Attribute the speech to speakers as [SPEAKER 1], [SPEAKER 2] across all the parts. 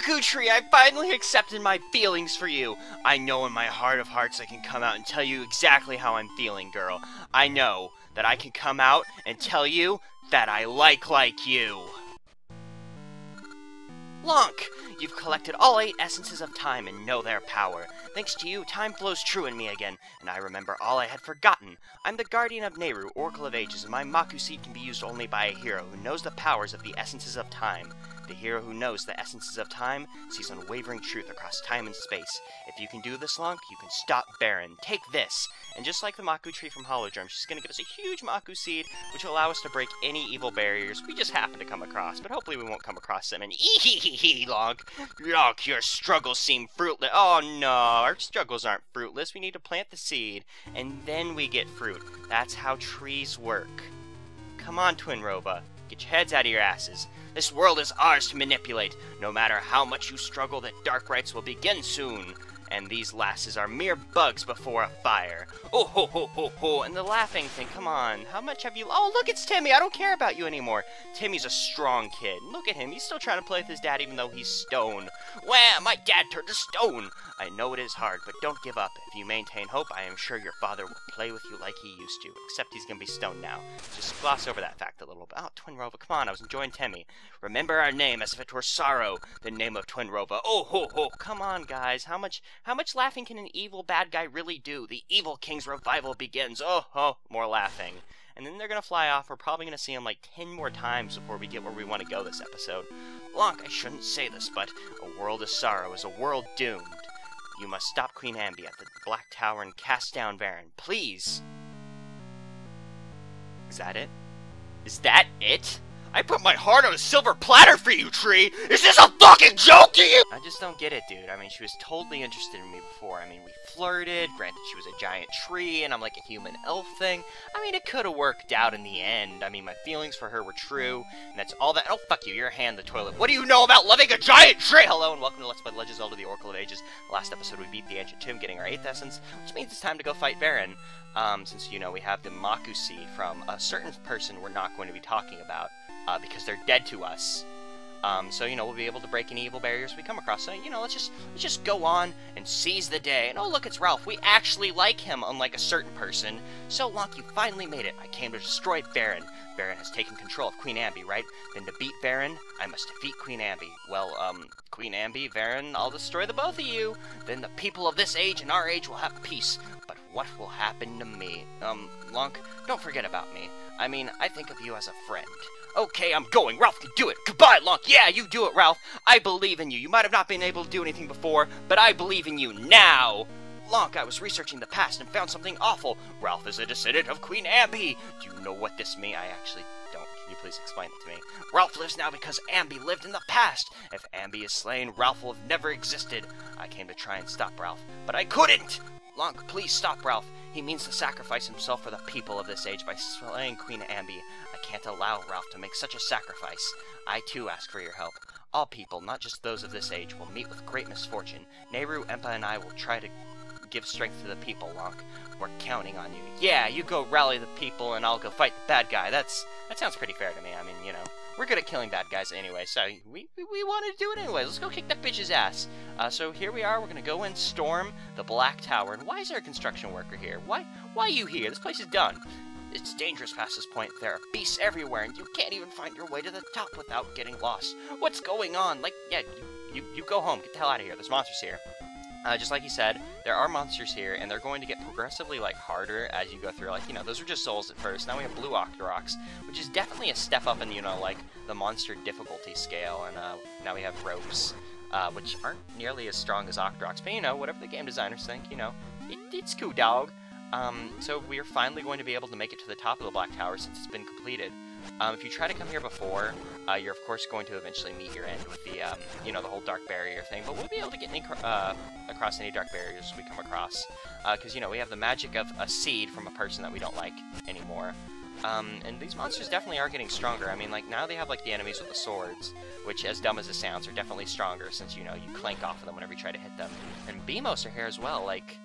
[SPEAKER 1] Maku Tree, I finally accepted my feelings for you. I know in my heart of hearts I can come out and tell you exactly how I'm feeling, girl. I know that I can come out and tell you that I like you. Lonk, you've collected all 8 essences of time and know their power. Thanks to you, time flows true in me again, and I remember all I had forgotten. I'm the guardian of Nehru, Oracle of Ages, and my Maku seed can be used only by a hero who knows the powers of the essences of time. The hero who knows the essences of time sees unwavering truth across time and space. If you can do this, Lonk, you can stop Veran. Take this! And just like the Maku Tree from Holodrum, she's going to give us a huge Maku seed, which will allow us to break any evil barriers we just happen to come across. But hopefully we won't come across them. And ee-hee-hee-hee, Lonk! Lonk, your struggles seem fruitless. Oh no, our struggles aren't fruitless. We need to plant the seed, and then we get fruit. That's how trees work. Come on, Twinrova. Get your heads out of your asses. This world is ours to manipulate. No matter how much you struggle, the dark rites will begin soon. And these lasses are mere bugs before a fire. Oh ho ho ho ho, and the laughing thing, come on. How much have you... Oh, look, it's Timmy. I don't care about you anymore. Timmy's a strong kid. Look at him. He's still trying to play with his dad even though he's stone. Wham! My dad turned to stone. I know it is hard, but don't give up. If you maintain hope, I am sure your father will play with you like he used to. Except he's gonna be stone now. Just gloss over that fact a little bit. Oh, Twinrova, come on. I was enjoying Timmy. Remember our name as if it were sorrow. The name of Twinrova. Oh ho ho. Come on, guys. How much laughing can an evil bad guy really do? The Evil King's revival begins. Oh ho. More laughing. And then they're gonna fly off. We're probably gonna see him like 10 more times before we get where we want to go this episode. Lonk, I shouldn't say this, but a world of sorrow is a world doomed. You must stop Queen Ambi at the Black Tower and cast down Veran. Please! Is that it? Is that it? I put my heart on a silver platter for you, Tree! Is this a fucking joke to you?! I just don't get it, dude. I mean, she was totally interested in me before. I mean, we flirted, granted she was a giant tree, and I'm like a human elf thing. I mean, it could have worked out in the end. I mean, my feelings for her were true, and that's all that- Oh, fuck you, your hand the toilet. What do you know about loving a giant tree?! Hello, and welcome to Let's Play Legend of Zelda, the Oracle of Ages. Last episode, we beat the Ancient Tomb, getting our 8th essence, which means it's time to go fight Veran. Since, you know, we have the Maku seed from a certain person we're not going to be talking about. Because they're dead to us. So, you know, we'll be able to break any evil barriers we come across. So, you know, let's just go on and seize the day. And oh, look, it's Ralph. We actually like him, unlike a certain person. So, Lonk, you finally made it. I came to destroy Veran. Veran has taken control of Queen Ambi, right? Then to beat Veran, I must defeat Queen Ambi. Well, Queen Ambi, Veran, I'll destroy the both of you. Then the people of this age and our age will have peace. But what will happen to me? Lonk, don't forget about me. I mean, I think of you as a friend. Okay, I'm going. Ralph can do it. Goodbye, Lonk. Yeah, you do it, Ralph. I believe in you. You might have not been able to do anything before, but I believe in you now. Lonk, I was researching the past and found something awful. Ralph is a descendant of Queen Ambi. Do you know what this means? I actually don't. Can you please explain it to me? Ralph lives now because Ambi lived in the past. If Ambi is slain, Ralph will have never existed. I came to try and stop Ralph, but I couldn't. Lonk, please stop Ralph. He means to sacrifice himself for the people of this age by slaying Queen Ambi. I can't allow Ralph to make such a sacrifice. I too ask for your help. All people, not just those of this age, will meet with great misfortune. Nehru, Empa, and I will try to give strength to the people, Lonk. We're counting on you. Yeah, you go rally the people and I'll go fight the bad guy. That sounds pretty fair to me. I mean, you know, we're good at killing bad guys anyway, so we wanted to do it anyway. Let's go kick that bitch's ass. So here we are. We're gonna go and storm the Black Tower. And why is there a construction worker here? Why are you here? This place is done. It's dangerous past this point. There are beasts everywhere, and you can't even find your way to the top without getting lost. What's going on? Like, yeah, you go home. Get the hell out of here. There's monsters here. Just like you said, there are monsters here, and they're going to get progressively, like, harder as you go through. Like, you know, those were just souls at first. Now we have blue Octoroks, which is definitely a step up in, you know, like, the monster difficulty scale. And now we have ropes, which aren't nearly as strong as Octoroks. But, you know, whatever the game designers think, you know, it's cool, dog. So we're finally going to be able to make it to the top of the Black Tower since it's been completed. If you try to come here before, you're of course going to eventually meet your end with the, you know, the whole dark barrier thing, but we'll be able to get across any dark barriers we come across, because, you know, we have the magic of a seed from a person that we don't like anymore. And these monsters definitely are getting stronger. I mean, like, now they have, like, the enemies with the swords, which, as dumb as it sounds, are definitely stronger since, you know, you clank off of them whenever you try to hit them. And Beamos are here as well. Like,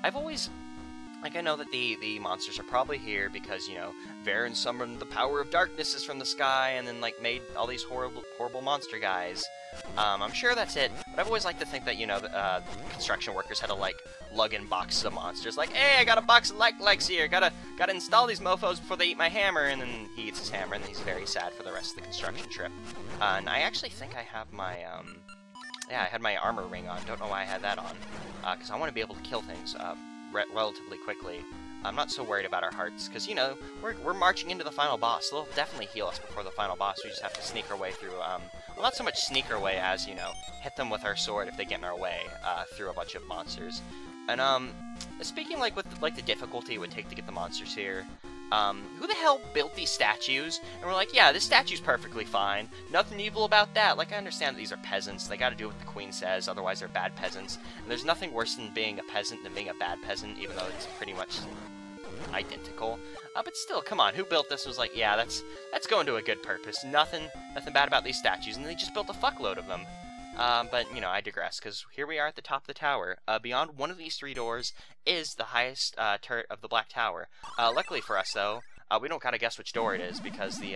[SPEAKER 1] I've always Like, I know that the monsters are probably here because, you know, Veran summoned the power of darknesses from the sky and then, like, made all these horrible monster guys. I'm sure that's it, but I've always liked to think that, you know, construction workers had to, like, lug in boxes of monsters. Like, hey, I got a box of legs here, gotta install these mofos before they eat my hammer, and then he eats his hammer, and then he's very sad for the rest of the construction trip. And I actually think I have my, yeah, I had my armor ring on. Don't know why I had that on, because I want to be able to kill things, relatively quickly. I'm not so worried about our hearts, because, you know, we're marching into the final boss. They'll definitely heal us before the final boss. We just have to sneak our way through, well, not so much sneak our way as, you know, hit them with our sword if they get in our way, through a bunch of monsters. And, speaking, like, with, like, the difficulty it would take to get the monsters here, who the hell built these statues? And we're like, yeah, this statue's perfectly fine. Nothing evil about that. Like, I understand that these are peasants. They gotta do what the queen says, otherwise they're bad peasants. And there's nothing worse than being a peasant than being a bad peasant, even though it's pretty much identical. But still, come on, who built this was like, yeah, that's going to a good purpose. Nothing bad about these statues, and they just built a fuckload of them. But, you know, I digress, because here we are at the top of the tower. Beyond one of these 3 doors is the highest turret of the Black Tower. Luckily for us, though, we don't gotta guess which door it is, because the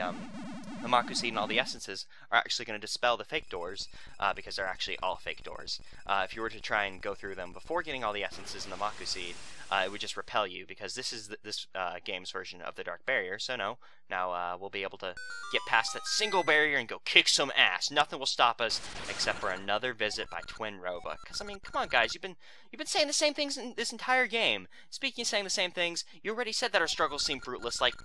[SPEAKER 1] Maku Seed and all the essences are actually going to dispel the fake doors, because they're actually all fake doors. If you were to try and go through them before getting all the essences and the Maku Seed, it would just repel you, because this is this game's version of the Dark Barrier, so no. Now, we'll be able to get past that single barrier and go kick some ass. Nothing will stop us, except for another visit by Twin Roba. Because, I mean, come on, guys, you've been saying the same things in this entire game. Speaking of saying the same things, you already said that our struggles seem fruitless, like,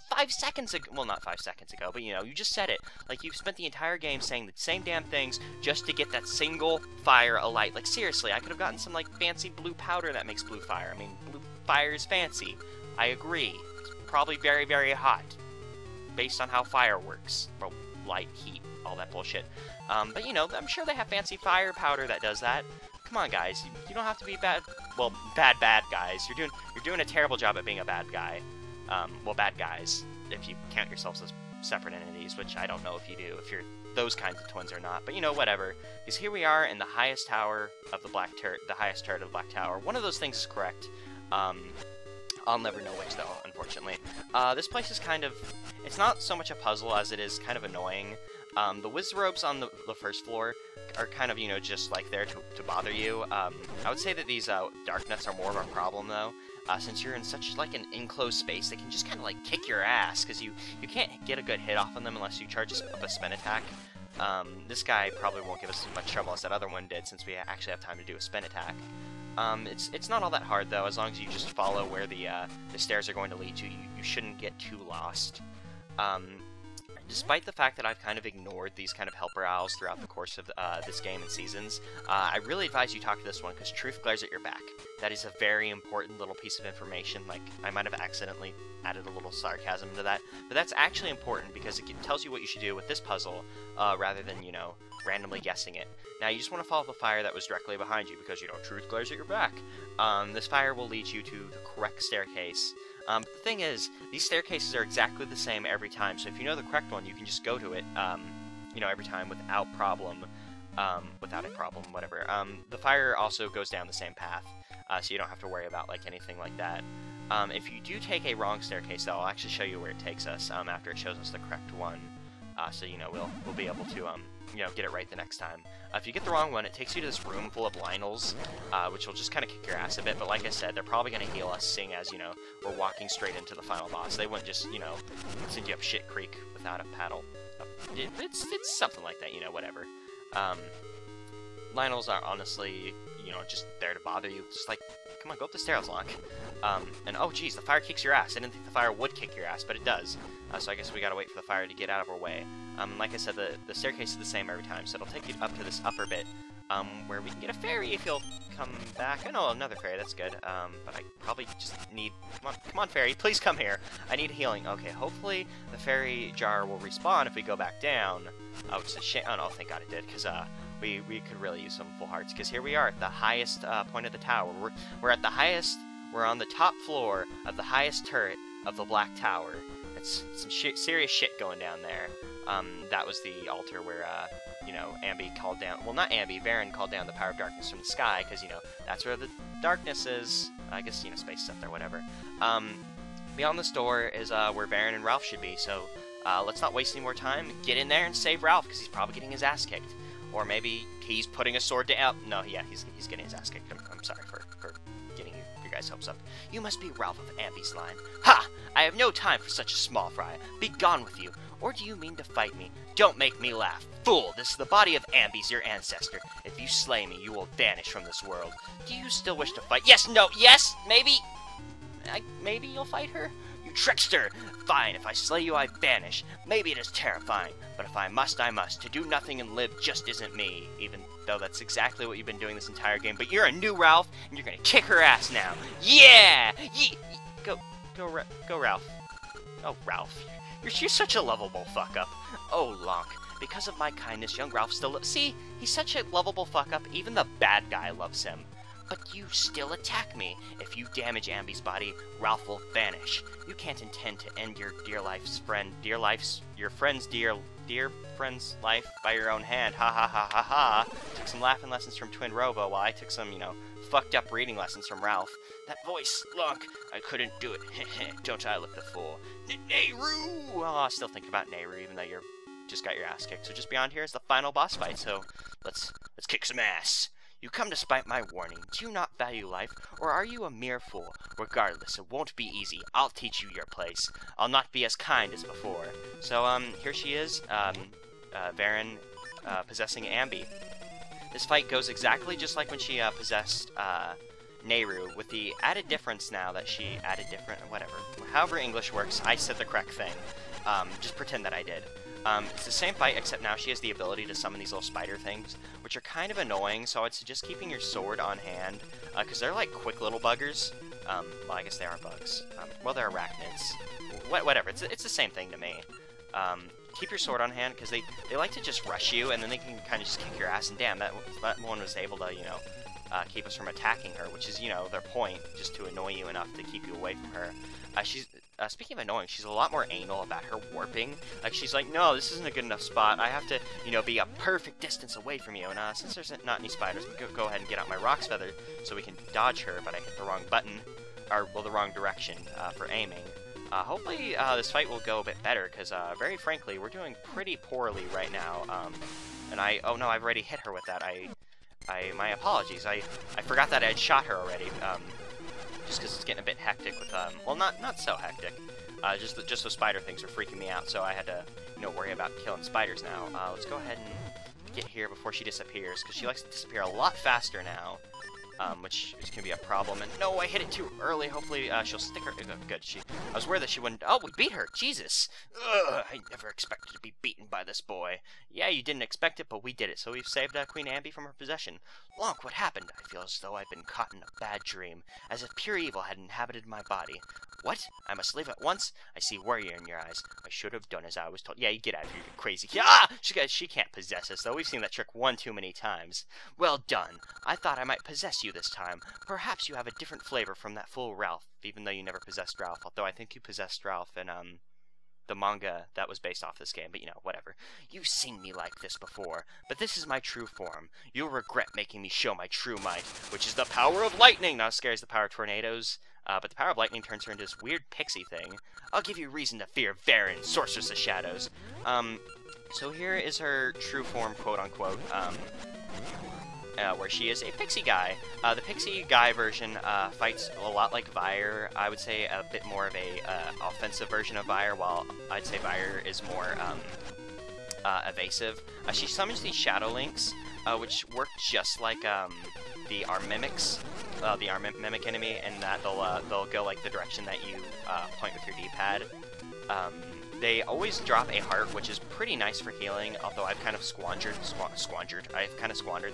[SPEAKER 1] 5 seconds ago. Well, not 5 seconds ago, but, you know, you just said it. Like, you've spent the entire game saying the same damn things just to get that single fire alight. Like, seriously, I could have gotten some, like, fancy blue powder that makes blue fire. I mean, blue fire is fancy. I agree. It's probably very, very hot, based on how fire works. Well, light, heat, all that bullshit. But, you know, I'm sure they have fancy fire powder that does that. Come on, guys. You don't have to be bad. Well, bad guys. You're doing a terrible job at being a bad guy. Well, bad guys, if you count yourselves as separate entities, which I don't know if you do, if you're those kinds of twins or not. But, you know, whatever. Because here we are in the highest tower of the Black Turret, the highest turret of the Black Tower. One of those things is correct. I'll never know which, though, unfortunately. This place is kind of... It's not so much a puzzle as it is kind of annoying. The Wizrobes on the first floor are kind of, you know, just, like, there to bother you. I would say that these dark nuts are more of a problem, though. Since you're in such, like, an enclosed space, they can just kind of, like, kick your ass, because you can't get a good hit off on them unless you charge up a spin attack. This guy probably won't give us as much trouble as that other one did, since we actually have time to do a spin attack. It's not all that hard, though. As long as you just follow where the stairs are going to lead you, you shouldn't get too lost. Despite the fact that I've kind of ignored these kind of helper owls throughout the course of this game and seasons, I really advise you talk to this one, because truth glares at your back. That is a very important little piece of information. Like, I might have accidentally added a little sarcasm to that, but that's actually important, because it tells you what you should do with this puzzle, rather than, you know, randomly guessing it. Now, you just want to follow the fire that was directly behind you, because, you know, truth glares at your back. This fire will lead you to the correct staircase. The thing is, these staircases are exactly the same every time, so if you know the correct one, you can just go to it, you know, every time without a problem, whatever. The fire also goes down the same path, so you don't have to worry about, like, anything like that. If you do take a wrong staircase, though, I'll actually show you where it takes us, after it shows us the correct one, so, you know, we'll be able to, you know, get it right the next time. If you get the wrong one, it takes you to this room full of Lionels, which will just kind of kick your ass a bit, but like I said, they're probably going to heal us, seeing as, you know, we're walking straight into the final boss. They wouldn't just, you know, send you up shit creek without a paddle. It's something like that, you know, whatever. Lionels are honestly, you know, just there to bother you. Just like, come on, go up the stairs, Lonk. And oh geez, the fire kicks your ass. I didn't think the fire would kick your ass, but it does. So I guess we gotta wait for the fire to get out of our way. Like I said, the staircase is the same every time, so it'll take you up to this upper bit, where we can get a fairy if you'll come back. I know, another fairy, that's good. But I probably just need... Come on, fairy, please come here. I need healing. Okay, hopefully the fairy jar will respawn if we go back down. Oh, it's a shame. Oh no, thank God it did, because we could really use some full hearts, because here we are at the highest point of the tower. We're at the highest... We're on the top floor of the highest turret of the Black Tower. It's some serious shit going down there. That was the altar where, you know, Ambi called down... Well, not Ambi, Veran called down the power of darkness from the sky, because, you know, that's where the darkness is. I guess, you know, space is up there, whatever. Beyond this door is where Veran and Ralph should be, so let's not waste any more time. Get in there and save Ralph, because he's probably getting his ass kicked. Or maybe he's putting a sword down. No, yeah, he's getting his ass kicked. I'm sorry for getting your guys' hopes up. You must be Ralph of Ambi's line. Ha! I have no time for such a small fry. Be gone with you. Or do you mean to fight me? Don't make me laugh. Fool, this is the body of Ambi's, your ancestor. If you slay me, you will vanish from this world. Do you still wish to fight? Yes, no, yes, maybe? Maybe you'll fight her? You trickster! Fine, if I slay you, I vanish. Maybe it is terrifying, but if I must, I must. To do nothing and live just isn't me, even though that's exactly what you've been doing this entire game. But you're a new Ralph, and you're gonna kick her ass now. Yeah! Go, Ralph. Oh, Ralph. You're such a lovable fuck-up. Oh, Lonk. Because of my kindness, young Ralph still... See? He's such a lovable fuck-up, even the bad guy loves him. But you still attack me. If you damage Ambi's body, Ralph will vanish. You can't intend to end your your friend's dear friend's life by your own hand. Ha ha ha ha ha. Took some laughing lessons from Twin Robo while I took some, you know, fucked up reading lessons from Ralph. That voice, Lonk, I couldn't do it. Don't I look the fool? Nehru! Oh, I still think about Nehru, even though you're just got your ass kicked. So just beyond here is the final boss fight. So let's kick some ass. You come to spite my warning. Do you not value life, or are you a mere fool? Regardless, it won't be easy. I'll teach you your place. I'll not be as kind as before. So, here she is, Veran, possessing Ambi. This fight goes exactly just like when she, possessed, Nehru, with the added difference now that she added different, whatever. However English works, I said the correct thing. Just pretend that I did. It's the same fight, except now she has the ability to summon these little spider things, which are kind of annoying, so I'd suggest keeping your sword on hand, because they're like quick little buggers. Well, I guess they are bugs. Well, they're arachnids. Whatever, it's the same thing to me. Keep your sword on hand, because they like to just rush you, and then they can kind of just kick your ass, and damn, that one was able to, you know, keep us from attacking her, which is, you know, their point, just to annoy you enough to keep you away from her. Speaking of annoying, she's a lot more anal about her warping. Like, she's like, no, this isn't a good enough spot. I have to, you know, be a perfect distance away from you. And, since there's not any spiders, go ahead and get out my Rock's Feather so we can dodge her, but I hit the wrong button, or, well, the wrong direction, for aiming. Hopefully, this fight will go a bit better, because, very frankly, we're doing pretty poorly right now. Oh no, I've already hit her with that. My apologies. I forgot that I had shot her already. Just because it's getting a bit hectic with, well, not so hectic. Just those spider things are freaking me out, so I had to, you know, worry about killing spiders now. Let's go ahead and get here before she disappears, because she likes to disappear a lot faster now, which is going to be a problem. And no, I hit it too early. Hopefully, she'll stick her. Good. I was worried that she wouldn't. Oh, we beat her. Jesus. Ugh, I never expected to be beaten by this boy. Yeah, you didn't expect it, but we did it. So we've saved Queen Ambi from her possession. Lonk, what happened? I feel as though I've been caught in a bad dream, as if pure evil had inhabited my body. What? I must leave at once? I see warrior in your eyes. I should have done as I was told. Yeah, you get out of here, you crazy. Ah! She can't possess us, though. We've seen that trick one too many times. Well done. I thought I might possess you this time. Perhaps you have a different flavor from that fool Ralph, even though you never possessed Ralph. Although I think you possessed Ralph in, the manga that was based off this game, but you know, whatever. You've seen me like this before, but this is my true form. You'll regret making me show my true might, which is the power of lightning! Not as scary as the power of tornadoes, but the power of lightning turns her into this weird pixie thing. I'll give you reason to fear Veran, sorceress of shadows. So here is her true form, quote-unquote, where she is a pixie guy. The pixie guy version fights a lot like Vire. I would say a bit more of a offensive version of Vire, while I'd say Vire is more evasive. She summons these Shadow Links, which work just like the Arm Mimics, the Arm Mimic enemy, and that they'll go like the direction that you point with your D-pad. They always drop a heart, which is pretty nice for healing, although I've kind of squandered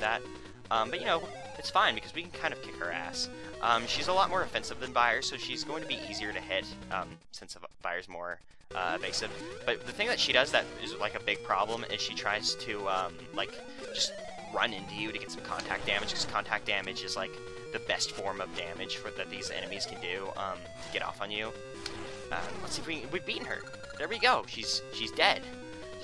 [SPEAKER 1] that. But you know, it's fine because we can kind of kick her ass. She's a lot more offensive than Vire, so she's going to be easier to hit, since Vire's more evasive. But the thing that she does that is like a big problem is she tries to like just run into you to get some contact damage, because contact damage is like the best form of damage that these enemies can do to get off on you. Let's see if we've beaten her. There we go. She's dead.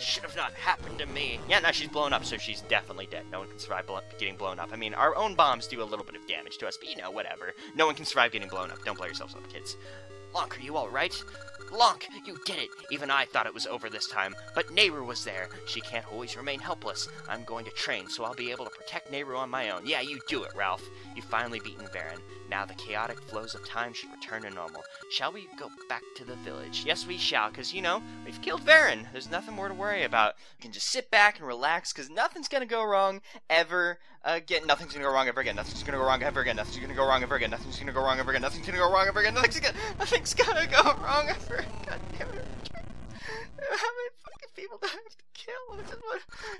[SPEAKER 1] This should have not happened to me. Yeah, now she's blown up, so she's definitely dead. No one can survive getting blown up. I mean, our own bombs do a little bit of damage to us, but you know, whatever. No one can survive getting blown up. Don't blow yourselves up, kids. Lonk, are you alright? Lonk, you did it! Even I thought it was over this time, but Nehru was there. She can't always remain helpless. I'm going to train, so I'll be able to protect Nehru on my own. Yeah, you do it, Ralph. You've finally beaten Veran. Now the chaotic flows of time should return to normal. Shall we go back to the village? Yes, we shall, because, you know, we've killed Veran. There's nothing more to worry about. You can just sit back and relax, because nothing's gonna go wrong ever again. Nothing's gonna go wrong ever again. Nothing's gonna go wrong ever again. Nothing's gonna go wrong ever again. Nothing's gonna go wrong ever again. Nothing's gonna go wrong ever again. Nothing's gonna go wrong ever again. God damn it. How many fucking people do I have to kill? I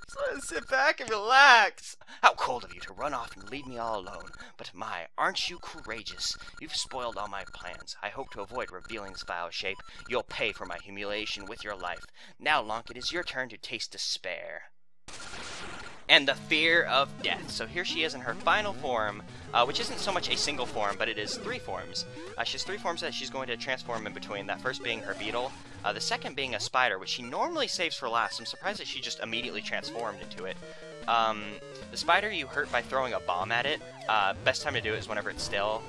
[SPEAKER 1] just want to sit back and relax. How cold of you to run off and leave me all alone. But my, aren't you courageous? You've spoiled all my plans. I hope to avoid revealing this vile shape. You'll pay for my humiliation with your life. Now, Lonk, it is your turn to taste despair. And the fear of death. So here she is in her final form, which isn't so much a single form, but it is 3 forms. She has 3 forms that she's going to transform in between, that first being her beetle, the second being a spider, which she normally saves for last. I'm surprised that she just immediately transformed into it. The spider you hurt by throwing a bomb at it. Best time to do it is whenever it's still.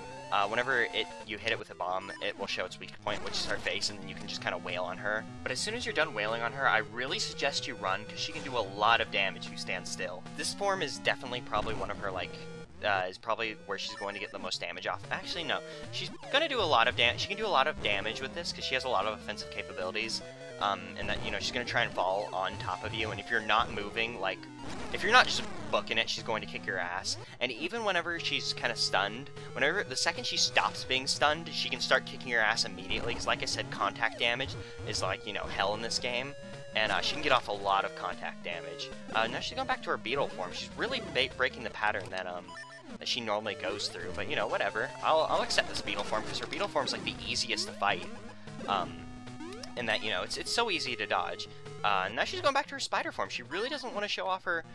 [SPEAKER 1] Whenever you hit it with a bomb, it will show its weak point, which is her face, and then you can just kind of wail on her. But as soon as you're done wailing on her, I really suggest you run, because she can do a lot of damage if you stand still. This form is definitely probably one of her, like, is probably where she's going to get the most damage off. Actually, no. She's going to do a lot of damage. She can do a lot of damage with this, because she has a lot of offensive capabilities. And that, you know, she's going to try and fall on top of you, and if you're not moving, like, if you're not just booking it, she's going to kick your ass. And even whenever she's kind of stunned, the second she stops being stunned, she can start kicking your ass immediately, because like I said, contact damage is like, you know, hell in this game. And she can get off a lot of contact damage. Now she's going back to her beetle form. She's really breaking the pattern that she normally goes through, but you know, whatever. I'll accept this beetle form, because her beetle form is like the easiest to fight. In that, you know, it's so easy to dodge. Now she's going back to her spider form. She really doesn't want to show off her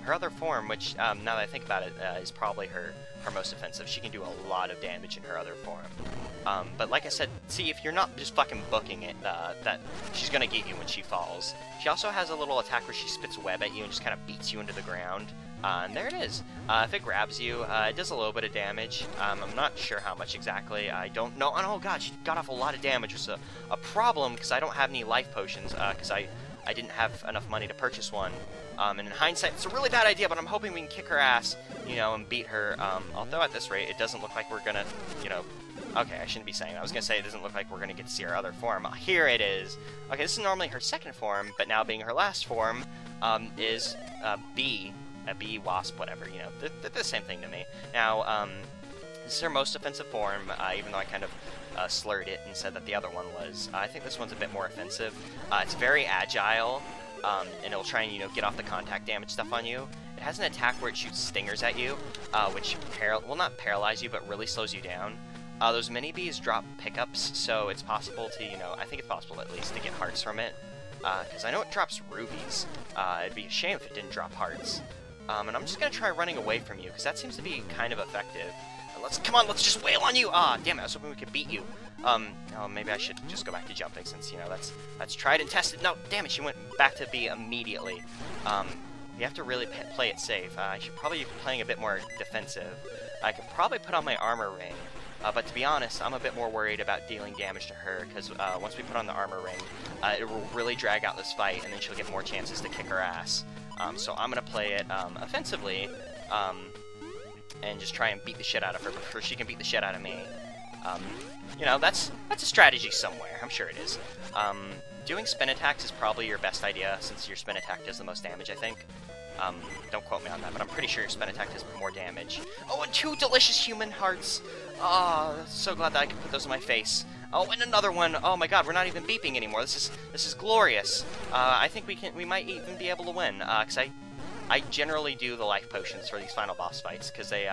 [SPEAKER 1] other form, which, now that I think about it, is probably her most offensive. She can do a lot of damage in her other form. But like I said, see, if you're not just fucking booking it, that she's gonna get you when she falls. She also has a little attack where she spits web at you and just kind of beats you into the ground. And there it is. If it grabs you, it does a little bit of damage. I'm not sure how much exactly. I don't know. Oh god, she got off a lot of damage, which is a problem, because I don't have any life potions, because I didn't have enough money to purchase one. And in hindsight, it's a really bad idea, but I'm hoping we can kick her ass, you know, and beat her. Although at this rate, it doesn't look like we're gonna, you know... Okay, I shouldn't be saying that. I was gonna say it doesn't look like we're gonna get to see her other form. Here it is. Okay, this is normally her second form, but now being her last form, is a bee, wasp, whatever, you know. They're the same thing to me. Now, this is her most offensive form, even though I kind of slurred it and said that the other one was. I think this one's a bit more offensive. It's very agile, and it'll try and, you know, get off the contact damage stuff on you. It has an attack where it shoots stingers at you, which will not paralyze you, but really slows you down. Those mini bees drop pickups, so it's possible to, you know, I think it's possible at least to get hearts from it, because I know it drops rubies. It'd be a shame if it didn't drop hearts. And I'm just gonna try running away from you, because that seems to be kind of effective. Come on, let's just wail on you! Ah, damn it, I was hoping we could beat you. Oh, maybe I should just go back to jumping, since, you know, that's tried and tested. No, damn it, she went back to B immediately. You have to really play it safe. I should probably be playing a bit more defensive. I could probably put on my armor ring. But to be honest, I'm a bit more worried about dealing damage to her, because once we put on the armor ring, it will really drag out this fight, and then she'll get more chances to kick her ass. So I'm going to play it offensively, and just try and beat the shit out of her before she can beat the shit out of me. You know, that's a strategy somewhere, I'm sure it is. Doing spin attacks is probably your best idea, since your spin attack does the most damage, I think. Don't quote me on that, but I'm pretty sure your spin attack does more damage. Oh, and 2 delicious human hearts! Oh, so glad that I can put those in my face. Oh, and another one! Oh my god, we're not even beeping anymore. This is glorious. I think we might even be able to win, because I generally do the life potions for these final boss fights, because they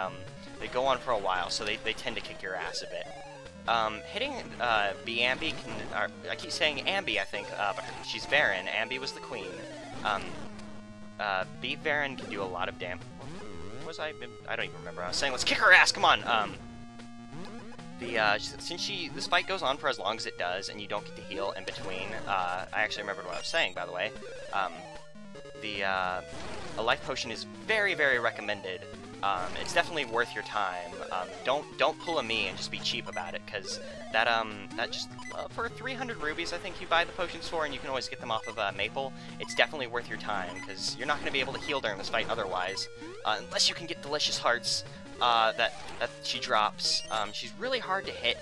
[SPEAKER 1] go on for a while, so they tend to kick your ass a bit. Hitting Ambi can... I keep saying Ambi, I think, but she's Veran. Ambi was the queen. Veran can do a lot of damage. I don't even remember. I was saying, let's kick her ass, come on! Since this fight goes on for as long as it does, and you don't get to heal in between, I actually remembered what I was saying, by the way. A life potion is very, very recommended. It's definitely worth your time. Don't pull a me and just be cheap about it, because that just, for 300 rubies I think you buy the potions for, and you can always get them off of Maple. It's definitely worth your time, because you're not going to be able to heal during this fight otherwise, unless you can get delicious hearts that she drops. She's really hard to hit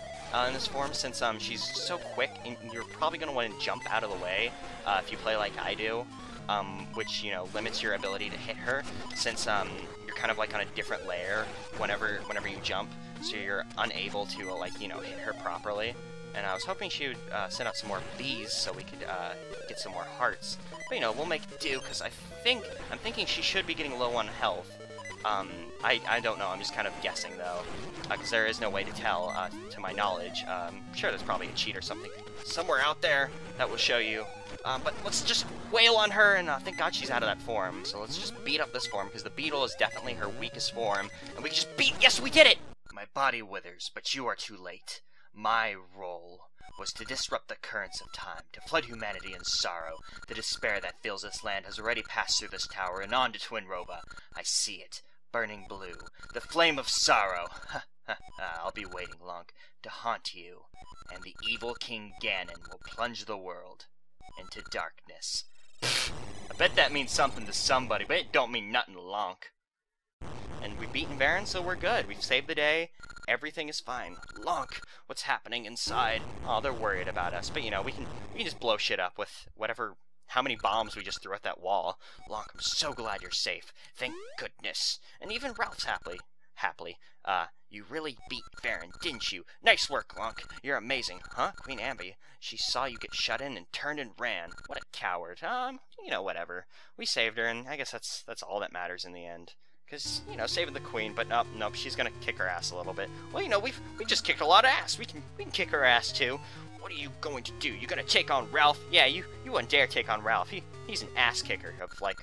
[SPEAKER 1] in this form, since she's so quick, and you're probably going to want to jump out of the way if you play like I do, which, you know, limits your ability to hit her, since you're kind of like on a different layer whenever you jump, so you're unable to like, you know, hit her properly. And I was hoping she would send out some more bees so we could get some more hearts. But, you know, we'll make do, because I'm thinking she should be getting low on health. I don't know, I'm just kind of guessing, though, because there is no way to tell, to my knowledge. I'm sure there's probably a cheat or something somewhere out there that will show you. But let's just wail on her, and thank God she's out of that form. So let's just beat up this form, because the beetle is definitely her weakest form, and we can just beat— yes, we did it! My body withers, but you are too late. My role was to disrupt the currents of time, to flood humanity in sorrow. The despair that fills this land has already passed through this tower and on to Twinrova. I see it, burning blue, the flame of sorrow. I'll be waiting, Lonk, to haunt you, and the evil King Ganon will plunge the world into darkness. I bet that means something to somebody, but it don't mean nothing to Lonk. And we've beaten Veran, so we're good. We've saved the day. Everything is fine. Lonk, what's happening inside? Oh, they're worried about us, but you know, we can just blow shit up with how many bombs we just threw at that wall. Lonk, I'm so glad you're safe. Thank goodness. And even Ralph's happily. You really beat Veran, didn't you? Nice work, Lonk. You're amazing. Huh? Queen Ambi, she saw you get shut in and turned and ran. What a coward. You know, whatever. We saved her, and I guess that's all that matters in the end. Because, you know, saving the queen, but nope, she's gonna kick her ass a little bit. Well, you know, we just kicked a lot of ass. We can kick her ass, too. What are you going to do? You gonna take on Ralph? Yeah, you wouldn't dare take on Ralph. He's an ass kicker of, like,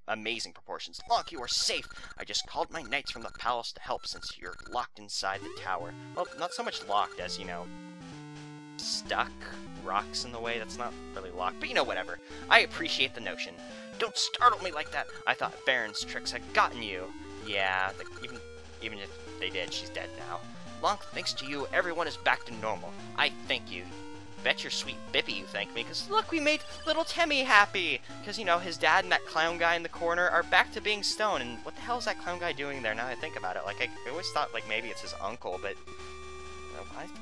[SPEAKER 1] amazing proportions. Lonk, you are safe. I just called my knights from the palace to help since you're locked inside the tower. Well, not so much locked as, you know, stuck. Rocks in the way. That's not really locked, but you know, whatever. I appreciate the notion. Don't startle me like that. I thought Veran's tricks had gotten you. Yeah, even if they did, she's dead now. Lonk, thanks to you, everyone is back to normal. I thank you. Bet your sweet Bippy you thank me, because look, we made little Temmie happy! Because, you know, his dad and that clown guy in the corner are back to being stone, and what the hell is that clown guy doing there now that I think about it? Like, I always thought, like, maybe it's his uncle, but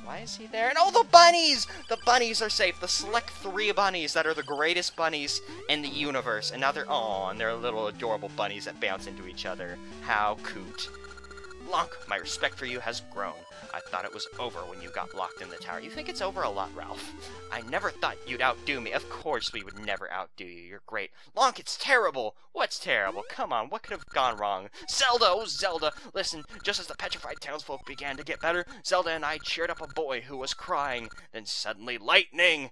[SPEAKER 1] why is he there? And oh, the bunnies! The bunnies are safe. The select 3 bunnies that are the greatest bunnies in the universe. And now they're little adorable bunnies that bounce into each other. How cute. Lonk, my respect for you has grown. I thought it was over when you got locked in the tower. You think it's over a lot, Ralph. I never thought you'd outdo me. Of course we would never outdo you. You're great. Lonk, it's terrible. What's terrible? Come on, what could have gone wrong? Zelda, oh Zelda. Listen, just as the petrified townsfolk began to get better, Zelda and I cheered up a boy who was crying. Then suddenly lightning.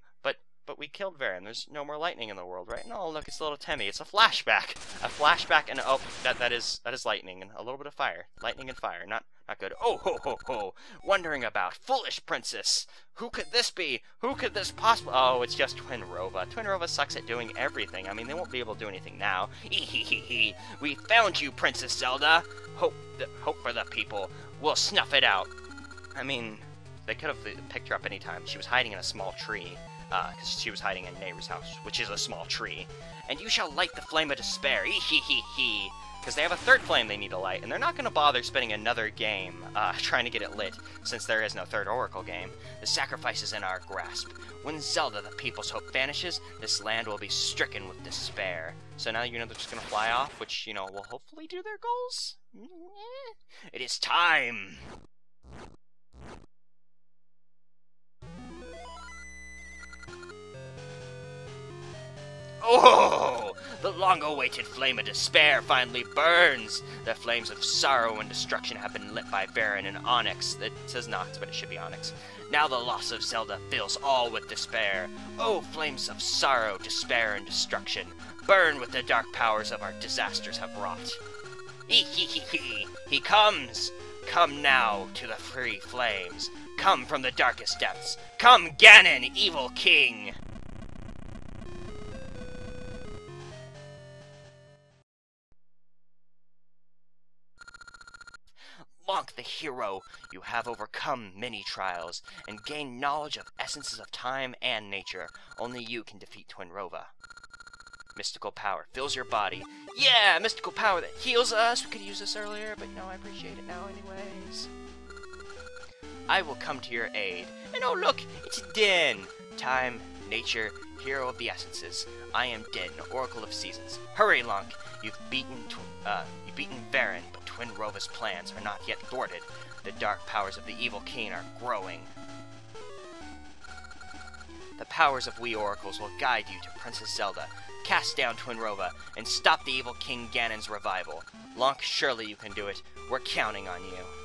[SPEAKER 1] But we killed Veran. There's no more lightning in the world, right? No, look, it's little Temmie. It's a flashback. A flashback, and oh, that is lightning and a little bit of fire. Lightning and fire. Not good. Oh, ho, ho, ho. Wondering about. Foolish princess. Who could this be? Who could this possibly... Oh, it's just Twinrova. Twinrova sucks at doing everything. I mean, they won't be able to do anything now. Hee. We found you, Princess Zelda. Hope for the people. We'll snuff it out. I mean, they could have picked her up anytime. She was hiding in a small tree. Because she was hiding in a neighbor's house, which is a small tree. And you shall light the flame of despair, because they have a third flame they need to light, and they're not going to bother spending another game trying to get it lit, since there is no third Oracle game. The sacrifice is in our grasp. When Zelda, the people's hope, vanishes, this land will be stricken with despair. So now, you know, they're just going to fly off, which, you know, will hopefully do their goals? It is time! Oh! The long-awaited flame of despair finally burns! The flames of sorrow and destruction have been lit by Veran and Onyx. It says Nox, but it should be Onyx. Now the loss of Zelda fills all with despair. Oh, flames of sorrow, despair, and destruction, burn with the dark powers of our disasters have wrought. He comes! Come now to the free flames. Come from the darkest depths. Come, Ganon, evil king! Lonk the hero, you have overcome many trials, and gained knowledge of essences of time and nature. Only you can defeat Twinrova. Mystical power fills your body. Yeah, mystical power that heals us. We could use this earlier, but I appreciate it now anyways. I will come to your aid. And oh look, it's Din! Time, nature, hero of the essences. I am Din, Oracle of Seasons. Hurry, Lonk! You've beaten Veran, but Twinrova's plans are not yet thwarted. The dark powers of the evil king are growing. The powers of we oracles will guide you to Princess Zelda, cast down Twinrova, and stop the evil King Ganon's revival. Lonk, surely you can do it. We're counting on you.